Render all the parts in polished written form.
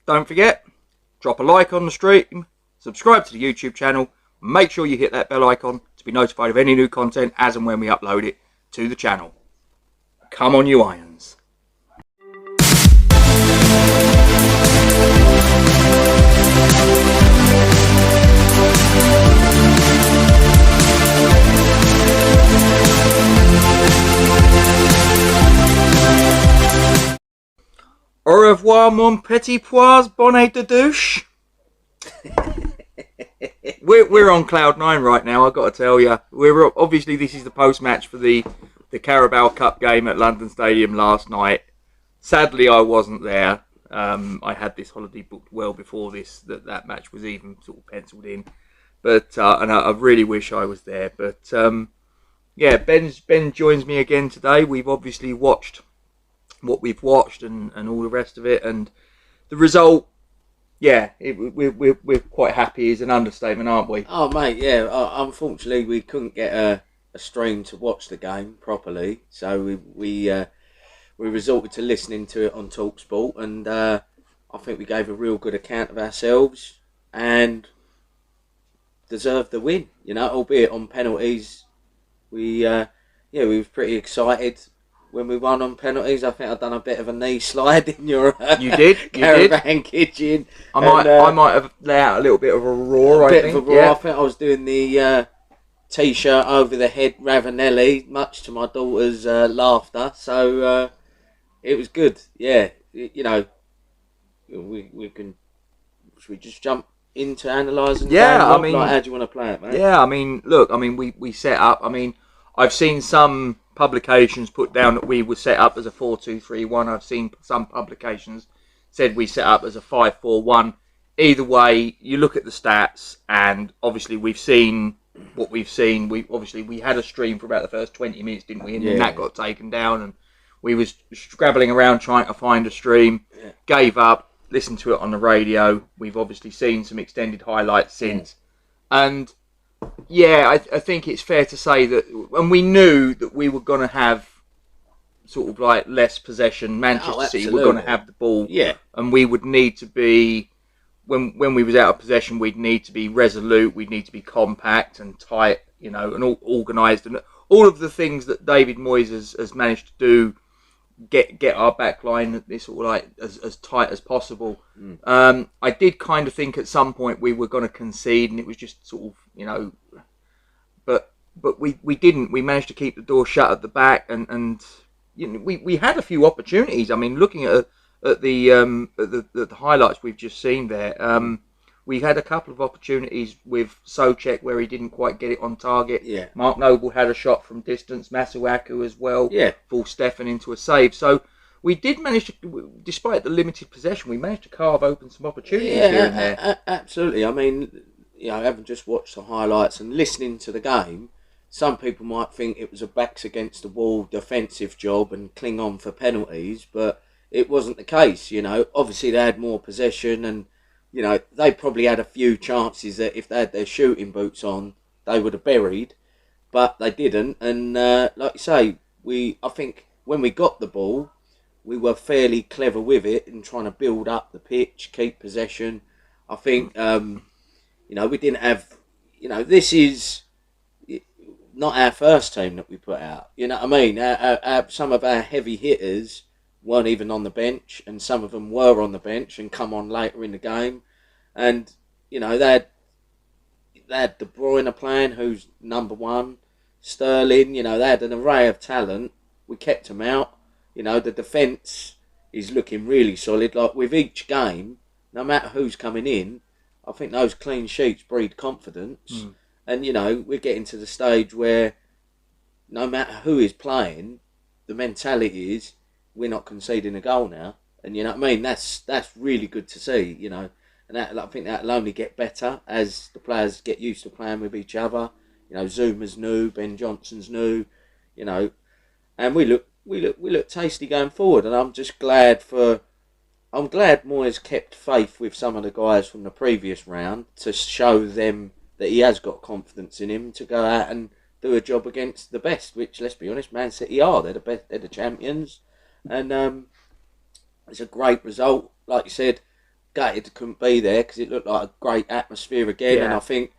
don't forget, drop a like on the stream, subscribe to the YouTube channel, make sure you hit that bell icon to be notified of any new content as and when we upload it to the channel. Come on, you Irons. Au revoir, mon petit pois, bonnet de douche. We're on cloud nine right now, I've got to tell you. We're obviously, this is the post-match for the Carabao Cup game at London Stadium last night. Sadly, I wasn't there. I had this holiday booked well before that match was even sort of penciled in. But and I really wish I was there. But yeah, Ben joins me again today. We've obviously watched what we've watched and all the rest of it, and the result, yeah, we're quite happy is an understatement, aren't we? Oh mate, yeah. Unfortunately, we couldn't get a stream to watch the game properly, so we resorted to listening to it on TalkSport, and I think we gave a real good account of ourselves and deserved the win. You know, albeit on penalties. We were pretty excited when we won on penalties. I think I've done a bit of a knee slide in your caravan kitchen. I might have let out a little bit of a roar. I think I was doing the t-shirt over the head Ravanelli, much to my daughter's laughter. So it was good. Yeah, you know, we can. Should we just jump into analysing? Yeah, I mean, how do you want to play it, mate? Yeah, I mean, look, I mean, we set up. I mean, I've seen some publications put down that we were set up as a 4-2-3-1. I've seen some publications said we set up as a 5-4-1. Either way, you look at the stats, and obviously we've seen what we've seen. We had a stream for about the first 20 minutes, didn't we? And then that got taken down, and we was scrabbling around trying to find a stream. Yeah. Gave up. Listened to it on the radio. We've obviously seen some extended highlights since, and yeah, I think it's fair to say that, and we knew that we were going to have sort of like less possession. Manchester City were going to have the ball, and we would need to be, when we was out of possession, we'd need to be resolute, we'd need to be compact and tight, you know, and all organised, and all of the things that David Moyes has managed to do, get our back line sort of like as tight as possible. I did kind of think at some point we were going to concede, and it was just sort of, you know, but we didn't. We managed to keep the door shut at the back, and you know, we had a few opportunities. I mean, looking at the highlights we've just seen there, we had a couple of opportunities with Souček where he didn't quite get it on target. Yeah. Mark Noble had a shot from distance, Masuaku as well. Yeah. Forced Stefan into a save. So we did manage to, despite the limited possession, we managed to carve open some opportunities here and there. Absolutely. I mean, you know, having just watched the highlights and listening to the game, some people might think it was a backs against the wall defensive job and cling on for penalties, but it wasn't the case. You know, obviously they had more possession, and you know, they probably had a few chances that if they had their shooting boots on, they would have buried, but they didn't. And like you say, I think when we got the ball, we were fairly clever with it in trying to build up the pitch, keep possession. I think, you know, we didn't have, you know, this is not our first team that we put out. You know what I mean? Some of our heavy hitters weren't even on the bench, and some of them were on the bench and come on later in the game. And, you know, they had De Bruyne playing, who's number one, Sterling, you know, they had an array of talent. We kept them out. You know, the defence is looking really solid. Like, with each game, no matter who's coming in, I think those clean sheets breed confidence. And, you know, we're getting to the stage where no matter who is playing, the mentality is, we're not conceding a goal now, and you know what I mean. That's really good to see, you know, and that, I think that'll only get better as the players get used to playing with each other. You know, Zuma's new, Ben Johnson's new, you know, and we look tasty going forward. And I'm glad Moyes kept faith with some of the guys from the previous round to show them that he has got confidence in him to go out and do a job against the best. Which, let's be honest, Man City are. They're the best. They're the champions. And it's a great result. Like you said, gutted couldn't be there because it looked like a great atmosphere again. Yeah. And I think,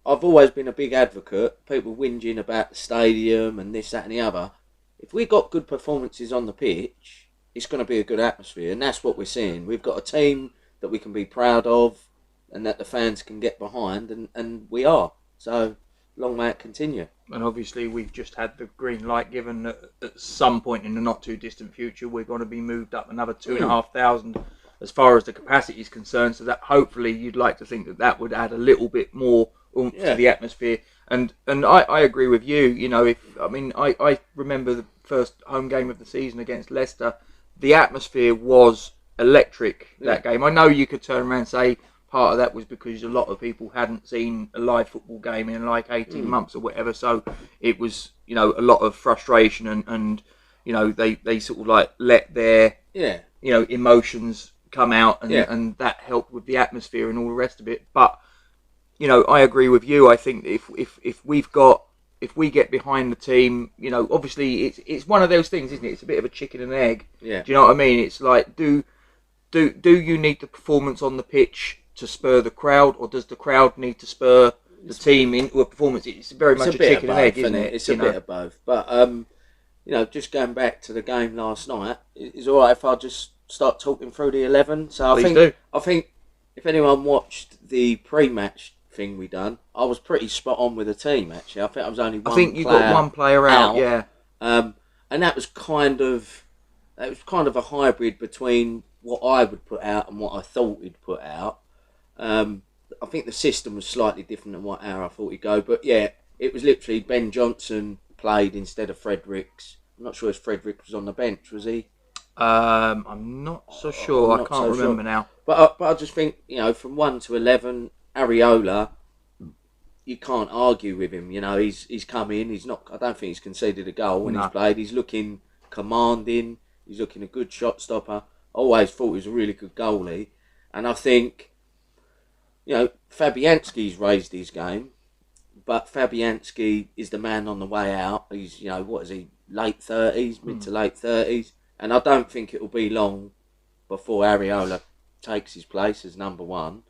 I've always been a big advocate. People whinging about the stadium and this, that, and the other. If we got good performances on the pitch, it's going to be a good atmosphere, and that's what we're seeing. We've got a team that we can be proud of, and that the fans can get behind, and we are. So long may it continue. And obviously, we've just had the green light given that at some point in the not too distant future, we're going to be moved up another 2,500 as far as the capacity is concerned. So that hopefully, you'd like to think that would add a little bit more oomph to the atmosphere. And I agree with you. I remember the first home game of the season against Leicester. The atmosphere was electric that game. I know you could turn around and say part of that was because a lot of people hadn't seen a live football game in like 18 months or whatever. So it was, a lot of frustration and they sort of like let their, emotions come out and that helped with the atmosphere and all the rest of it. But, I agree with you. I think if we get behind the team, obviously it's one of those things, isn't it? It's a bit of a chicken and egg. Yeah. Do you know what I mean? It's like, do you need the performance on the pitch to spur the crowd, or does the crowd need to spur the team into a performance? It's very much a chicken and egg, isn't it? It's a bit of both. But just going back to the game last night, is all right if I just start talking through the 11. So I think if anyone watched the pre-match thing we done, I was pretty spot on with the team. Actually, I think I was only one. I think you got one player out, yeah. And that was kind of a hybrid between what I would put out and what I thought he'd put out. I think the system was slightly different than what I thought he'd go, but yeah, it was literally Ben Johnson played instead of Fredericks. I'm not sure if Fredericks was on the bench, was he? I'm not so sure. I can't remember now. But I just think, from 1 to 11, Areola, you can't argue with him. He's come in. He's not. I don't think he's conceded a goal when he's played. He's looking commanding. He's looking a good shot stopper. I always thought he was a really good goalie, and I think, Fabianski's raised his game, but Fabianski is the man on the way out. He's, what is he, late 30s, mid to late 30s, and I don't think it will be long before Areola takes his place as number one.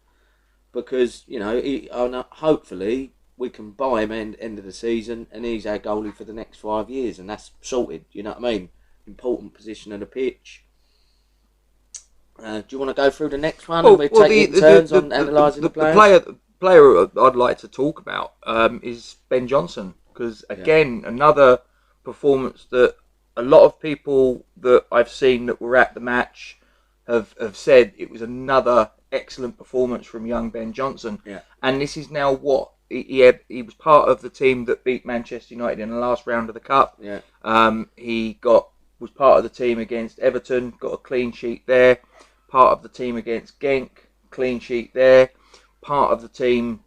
Because, hopefully we can buy him end of the season and he's our goalie for the next 5 years, and that's sorted, you know what I mean? Important position on the pitch. Do you want to go through the next one and we take turns on analysing the players? The player I'd like to talk about is Ben Johnson, because again, another performance that a lot of people that I've seen that were at the match have said it was another excellent performance from young Ben Johnson. Yeah. And this is now what he was part of the team that beat Manchester United in the last round of the Cup. Yeah. He was part of the team against Everton, got a clean sheet there. Part of the team against Genk, clean sheet there. Part of the team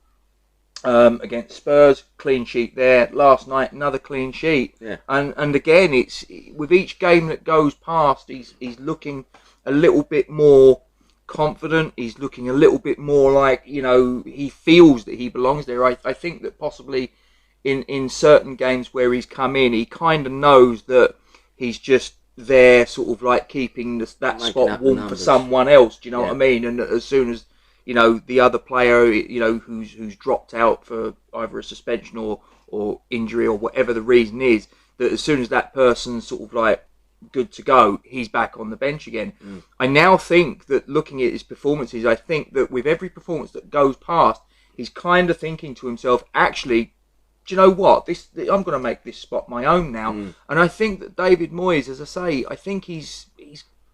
against Spurs, clean sheet there. Last night, another clean sheet. Yeah. And again, it's with each game that goes past, he's looking a little bit more confident. He's looking a little bit more like, he feels that he belongs there. I think that possibly in certain games where he's come in, he kind of knows that he's just there sort of like keeping that spot warm for someone else. Do you know what I mean? And as soon as, the other player, who's dropped out for either a suspension or injury or whatever the reason is, that as soon as that person's sort of like good to go, he's back on the bench again. I now think that looking at his performances, I think that with every performance that goes past, he's kind of thinking to himself, actually, do you know what? I'm going to make this spot my own now. And I think that David Moyes, as I say, I think he's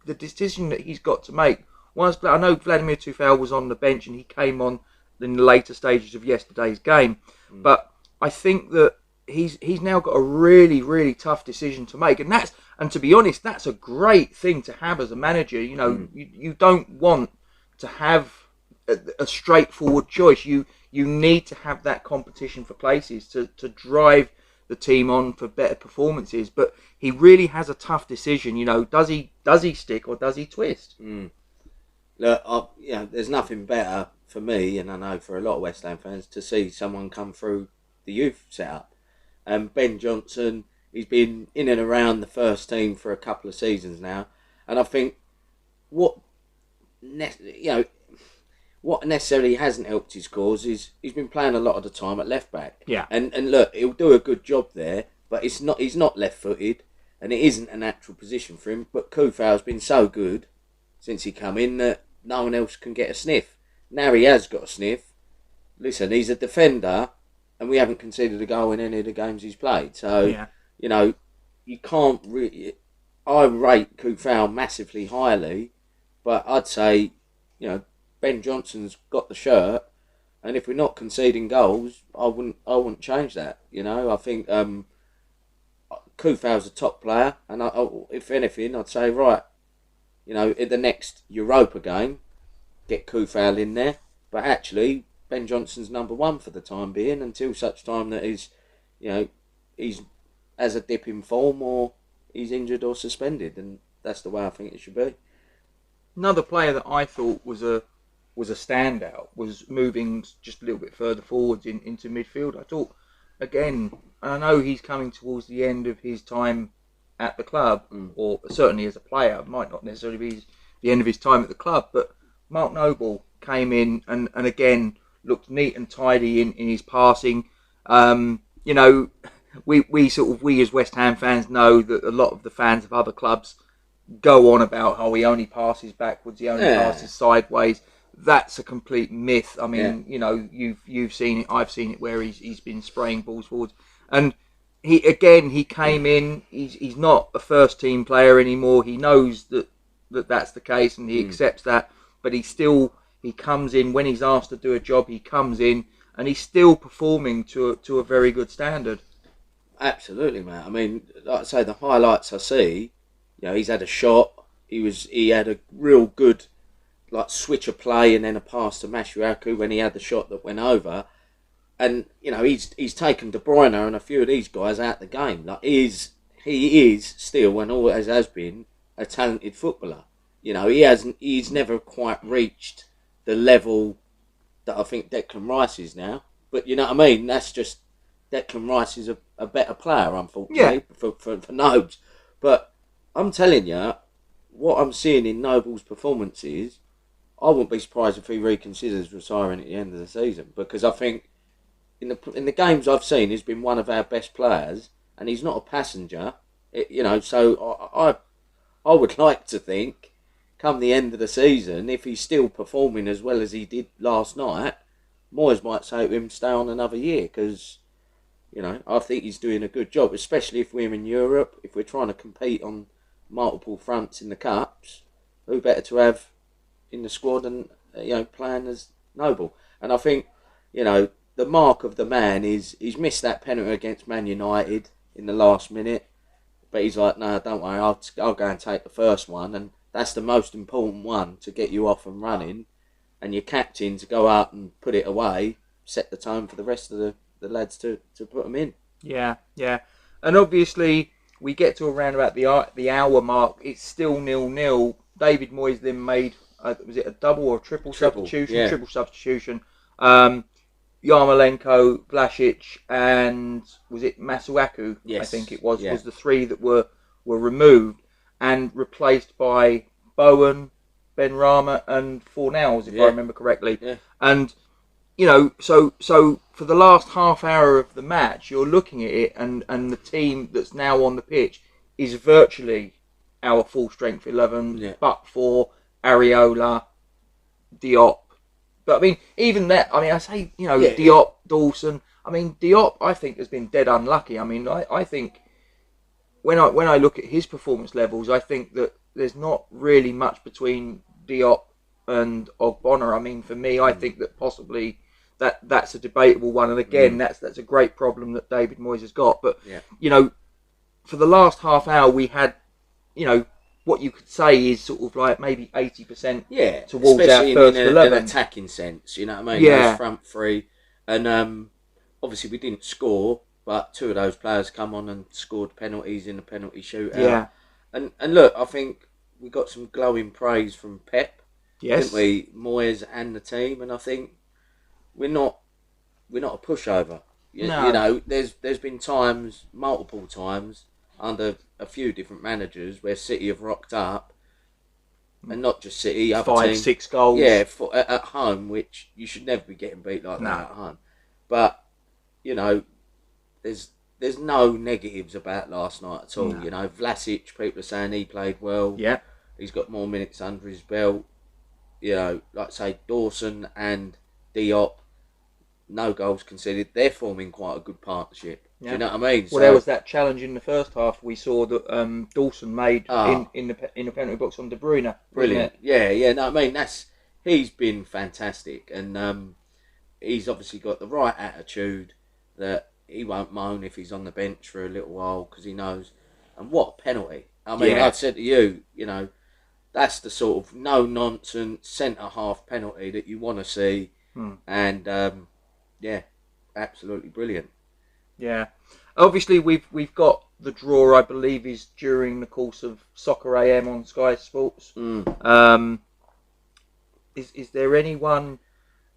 the decision that he's got to make. I know Vladimir Tufel was on the bench and he came on in the later stages of yesterday's game, but I think that he's now got a really, really tough decision to make, and to be honest, that's a great thing to have as a manager. You don't want to have a straightforward choice. You need to have that competition for places to drive the team on for better performances. But he really has a tough decision. Does he stick or does he twist? Look, there's nothing better for me, and I know for a lot of West Ham fans, to see someone come through the youth setup. Ben Johnson, he's been in and around the first team for a couple of seasons now, and I think what what necessarily hasn't helped his cause is he's been playing a lot of the time at left back. Yeah. And look, he'll do a good job there, but he's not left footed, and it isn't a natural position for him. But Kufau's been so good since he come in that no one else can get a sniff. Now he has got a sniff. Listen, he's a defender, and we haven't conceded a goal in any of the games he's played. So you can't really. I rate Kufau massively highly, but I'd say, Ben Johnson's got the shirt, and if we're not conceding goals, I wouldn't change that. I think Kufau's a top player, and if anything, I'd say right, in the next Europa game, get Kufau in there. But actually, Ben Johnson's number one for the time being until such time that he's has a dip in form or he's injured or suspended, and that's the way I think it should be. Another player that I thought was a standout was moving just a little bit further forwards into midfield. I thought, again, I know he's coming towards the end of his time at the club, or certainly as a player, might not necessarily be the end of his time at the club, but Mark Noble came in and again looked neat and tidy in his passing. We as West Ham fans know that a lot of the fans of other clubs go on about how he only passes backwards, he only passes sideways. That's a complete myth. I mean, you've seen it, I've seen it, where he's been spraying balls forwards. And he came in, he's not a first team player anymore. He knows that's the case, and he accepts that. But he comes in when he's asked to do a job. He comes in and he's still performing to a very good standard. Absolutely, mate. I mean, like I say, the highlights I see, he's had a shot. He had a real good switch of play and then a pass to Masuaku when he had the shot that went over. And he's taken De Bruyne and a few of these guys out the game. He is still, and always has been, a talented footballer. He's never quite reached the level that I think Declan Rice is now. But you know what I mean? That's just Declan Rice is a better player, unfortunately, for Nobes. But I'm telling you, what I'm seeing in Noble's performances, I wouldn't be surprised if he reconsiders retiring at the end of the season, because I think in the games I've seen, he's been one of our best players, and he's not a passenger. So I would like to think, come the end of the season, if he's still performing as well as he did last night, Moyes might say to him, stay on another year, because I think he's doing a good job, especially if we're in Europe, if we're trying to compete on multiple fronts in the Cups. Who better to have in the squad and playing as Noble? And I think the mark of the man is he's missed that penalty against Man United in the last minute, but he's like, no, don't worry, I'll go and take the first one, and that's the most important one to get you off and running, and your captain to go out and put it away, set the tone for the rest of the lads to put them in. Yeah. And obviously, we get to around about the hour mark, it's still 0-0. David Moyes then made, was it a double or triple substitution? Yeah. Triple substitution. Yarmolenko, Vlasic, and was it Masuaku? Yes. I think it was the three that were removed and replaced by Bowen, Benrahma, and Fornells, if I remember correctly. Yeah. And so for the last half hour of the match, you're looking at it, and the team that's now on the pitch is virtually our full strength 11, but for Areola, Diop. But I mean, even that, I say, Diop, Dawson. I mean, Diop, I think, has been dead unlucky. I mean, I think when I look at his performance levels, I think that there's not really much between Diop and Ogbonna. I mean, for me, I think that possibly that's a debatable one. And again, that's a great problem that David Moyes has got. But for the last half hour, we had, what you could say is sort of like maybe 80% towards our first 11. An attacking sense, you know what I mean? Yeah. Those front three. And obviously we didn't score, but two of those players come on and scored penalties in the penalty shootout. Yeah. And look, I think we got some glowing praise from Pep. Yes. Didn't we? Moyes and the team. And I think we're not a pushover. No. There's been times, multiple times, under a few different managers where City have rocked up and not just City, other 5, teams. 6 goals. Yeah, at home, which you should never be getting beat like that at home. But you know, there's no negatives about last night at all. No. You know, Vlasic, people are saying he played well. Yeah. He's got more minutes under his belt. You know, like say Dawson and Diop, no goals conceded. They're forming quite a good partnership. Yeah. Do you know what I mean? Well, there was that challenge in the first half we saw that Dawson made in the penalty box on De Bruyne. Brilliant. Yeah. No, I mean he's been fantastic, and he's obviously got the right attitude that he won't moan if he's on the bench for a little while because he knows. And what a penalty! I mean, I said to you, you know, that's the sort of no nonsense centre half penalty that you want to see, and absolutely brilliant. Yeah, obviously we've got the draw. I believe is during the course of Soccer AM on Sky Sports. Is there anyone?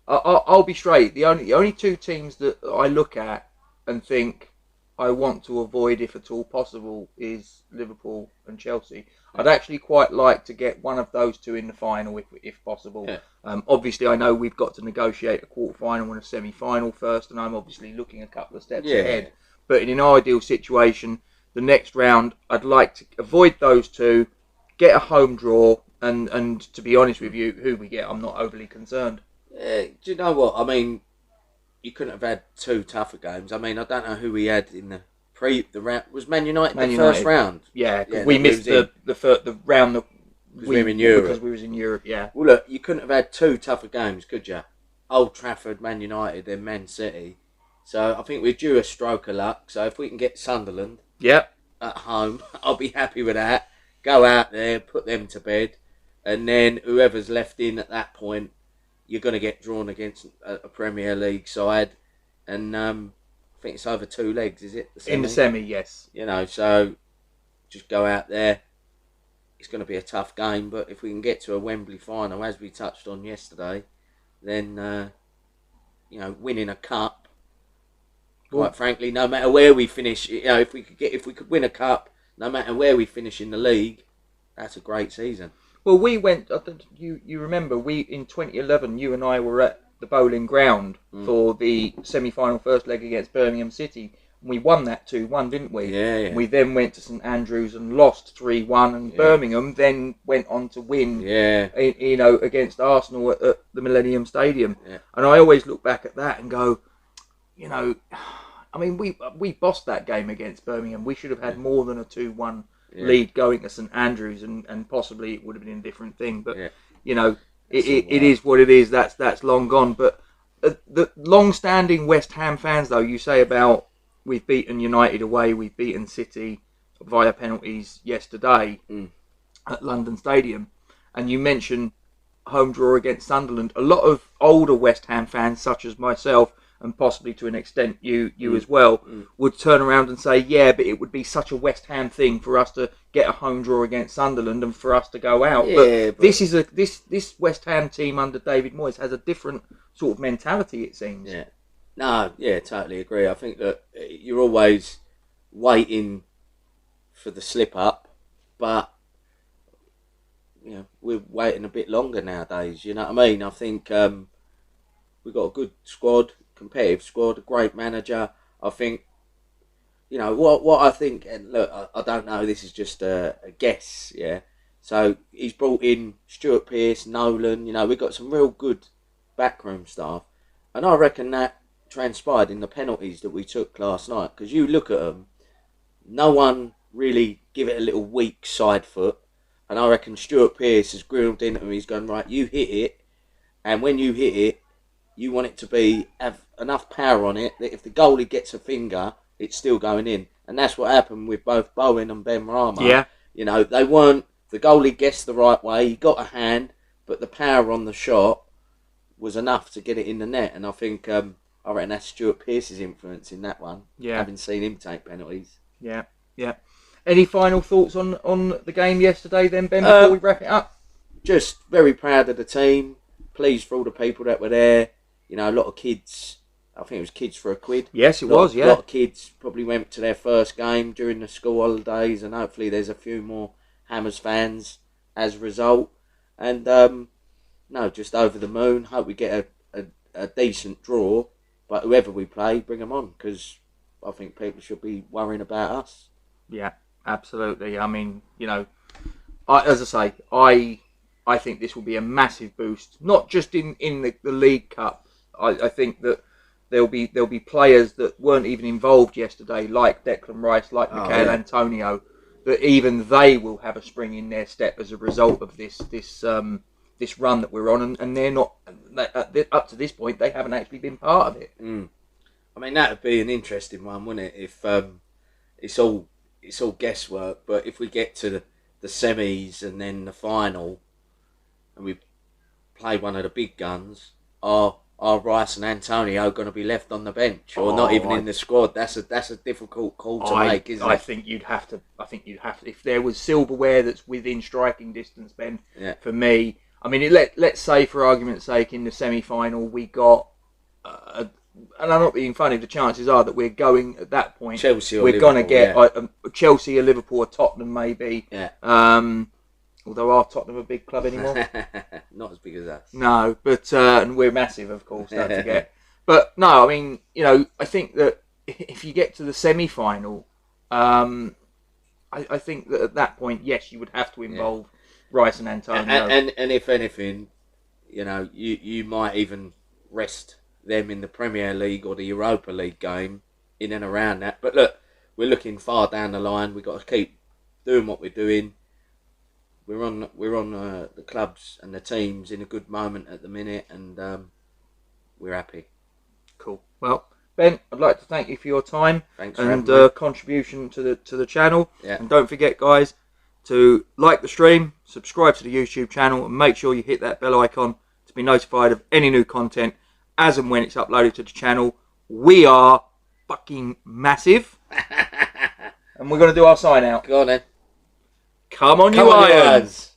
I'll be straight. The only two teams that I look at and think I want to avoid, if at all possible, is Liverpool and Chelsea. I'd actually quite like to get one of those two in the final, if possible. Yeah. Obviously, I know we've got to negotiate a quarter-final and a semi-final first, and I'm obviously looking a couple of steps ahead. But in an ideal situation, the next round, I'd like to avoid those two, get a home draw, and to be honest with you, who we get, I'm not overly concerned. Do you know what? I mean, you couldn't have had two tougher games. I mean, I don't know who we had in the round. Was Man United the first round? Yeah, we missed the round that we were in Europe. Because we was in Europe, yeah. Well, look, you couldn't have had two tougher games, could you? Old Trafford, Man United, then Man City. So I think we're due a stroke of luck. So if we can get Sunderland at home, I'll be happy with that. Go out there, put them to bed, and then whoever's left in at that point, you're going to get drawn against a Premier League side, and I think it's over 2 legs, is it? In the semi, yes. You know, so just go out there. It's going to be a tough game, but if we can get to a Wembley final, as we touched on yesterday, then winning a cup. Quite frankly, no matter where we finish, you know, if we could win a cup, no matter where we finish in the league, that's a great season. Well, we went. You remember in 2011, you and I were at the Bowling Ground for the semi-final first leg against Birmingham City. We won that 2-1, didn't we? Yeah. We then went to St Andrews and lost 3-1, and Birmingham then went on to win. Against Arsenal at the Millennium Stadium. Yeah. And I always look back at that and go, you know, I mean, we bossed that game against Birmingham. We should have had more than a 2-1. Lead going to St Andrews, and possibly it would have been a different thing. But you know, it is what it is. That's long gone. But the long-standing West Ham fans, though, you say about we've beaten United away, we've beaten City via penalties yesterday at London Stadium, and you mentioned home draw against Sunderland. A lot of older West Ham fans, such as myself, and possibly to an extent you as well, would turn around and say, yeah, but it would be such a West Ham thing for us to get a home draw against Sunderland and for us to go out. But this is this West Ham team under David Moyes has a different sort of mentality, it seems. Yeah. No, totally agree. I think that you're always waiting for the slip up, but you know, we're waiting a bit longer nowadays, you know what I mean? I think we've got a good squad, competitive squad, a great manager. I think, you know, what I think, and look, I don't know, this is just a guess, yeah. So he's brought in Stuart Pearce, Nolan, you know, we've got some real good backroom staff. And I reckon that transpired in the penalties that we took last night. Because you look at them, no one really give it a little weak side foot. And I reckon Stuart Pearce has grilled into him, he's going, right, you hit it, and when you hit it, you want it to have enough power on it that if the goalie gets a finger, it's still going in. And that's what happened with both Bowen and Ben Rama. Yeah. You know, the goalie guessed the right way, he got a hand, but the power on the shot was enough to get it in the net. And I think, I reckon that's Stuart Pearce's influence in that one. Yeah. Having seen him take penalties. Yeah. Any final thoughts on the game yesterday then, Ben, before we wrap it up? Just very proud of the team. Pleased for all the people that were there. You know, a lot of kids. I think it was Kids for a Quid. Yes, it was, yeah. A lot of kids probably went to their first game during the school holidays, and hopefully there's a few more Hammers fans as a result. And no, just over the moon. Hope we get a decent draw. But whoever we play, bring them on, because I think people should be worrying about us. Yeah, absolutely. I mean, as I say, I think this will be a massive boost, not just in the League Cup. I think that there'll be players that weren't even involved yesterday, like Declan Rice, like Michail Antonio, that even they will have a spring in their step as a result of this run that we're on, and they're not up to this point. They haven't actually been part of it. I mean, that would be an interesting one, wouldn't it? If it's all guesswork, but if we get to the semis and then the final, and we play one of the big guns, are Rice and Antonio going to be left on the bench or not even in the squad? That's a difficult call to make, isn't it? I think you'd have to. If there was silverware that's within striking distance, Ben. Yeah. For me, I mean, let's say for argument's sake, in the semi-final we got, and I'm not being funny. The chances are that we're going at that point. Chelsea, or we're going to get yeah. Chelsea, or Liverpool, or Tottenham, maybe. Yeah. Although are Tottenham a big club anymore? Not as big as us. No, but and we're massive, of course. Don't forget. But no, I mean, I think that if you get to the semi-final, I think that at that point, yes, you would have to involve Rice and Antonio. And if anything, you might even rest them in the Premier League or the Europa League game, in and around that. But look, we're looking far down the line. We've got to keep doing what we're doing. We're on the clubs and the teams in a good moment at the minute, and we're happy. Cool. Well, Ben, I'd like to thank you for your time and contribution to the channel. Yeah. And don't forget, guys, to like the stream, subscribe to the YouTube channel, and make sure you hit that bell icon to be notified of any new content as and when it's uploaded to the channel. We are fucking massive. And we're going to do our sign out. Go on then. Come on, you Irons!